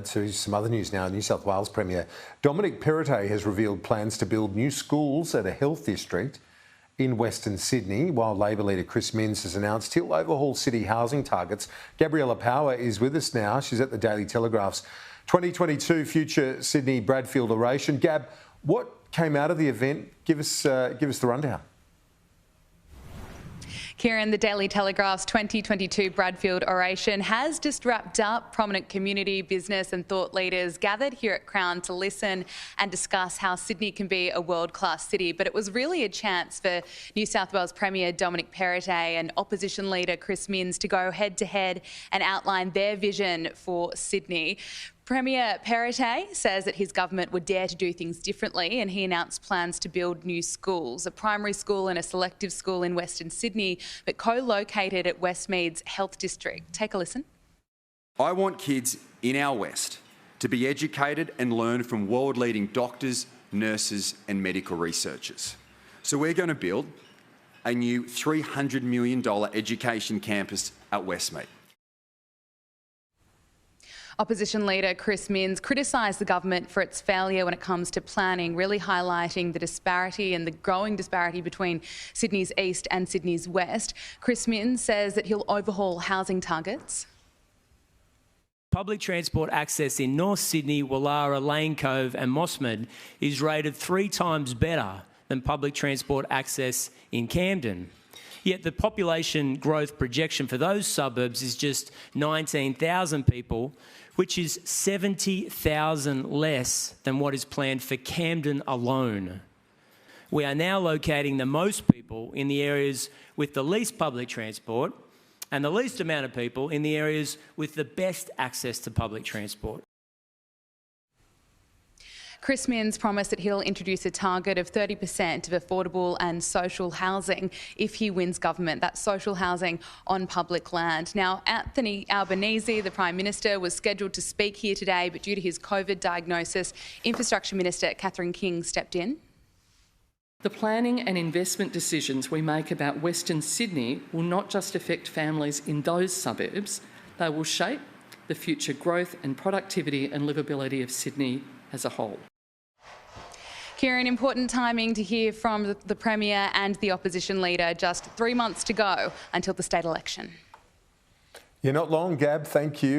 To some other news now. New South Wales Premier Dominic Perrottet has revealed plans to build new schools at a health district in Western Sydney, while Labor leader Chris Minns has announced he'll overhaul city housing targets. Gabriella Power is with us now. She's at the Daily Telegraph's 2022 Future Sydney Bradfield Oration. Gab, what came out of the event? Give us the rundown. Kieran, the Daily Telegraph's 2022 Bradfield Oration has just wrapped up. Prominent community, business and thought leaders gathered here at Crown to listen and discuss how Sydney can be a world-class city. But it was really a chance for New South Wales Premier Dominic Perrottet and opposition leader Chris Minns to go head-to-head and outline their vision for Sydney. Premier Perrottet says that his government would dare to do things differently, and he announced plans to build new schools, a primary school and a selective school in Western Sydney, but co-located at Westmead's Health District. Take a listen. I want kids in our West to be educated and learn from world-leading doctors, nurses and medical researchers. So we're going to build a new $300 million education campus at Westmead. Opposition leader Chris Minns criticised the government for its failure when it comes to planning, really highlighting the disparity and the growing disparity between Sydney's east and Sydney's west. Chris Minns says that he'll overhaul housing targets. Public transport access in North Sydney, Wallara, Lane Cove and Mossman is rated 3 times better than public transport access in Camden. Yet the population growth projection for those suburbs is just 19,000 people, which is 70,000 less than what is planned for Camden alone. We are now locating the most people in the areas with the least public transport and the least amount of people in the areas with the best access to public transport. Chris Minns promised that he'll introduce a target of 30% of affordable and social housing if he wins government. That's social housing on public land. Now, Anthony Albanese, the Prime Minister, was scheduled to speak here today, but due to his COVID diagnosis, Infrastructure Minister Catherine King stepped in. The planning and investment decisions we make about Western Sydney will not just affect families in those suburbs, they will shape the future growth and productivity and livability of Sydney as a whole. Kieran, important timing to hear from the Premier and the opposition leader. Just 3 months to go until the state election. You're not long, Gab. Thank you.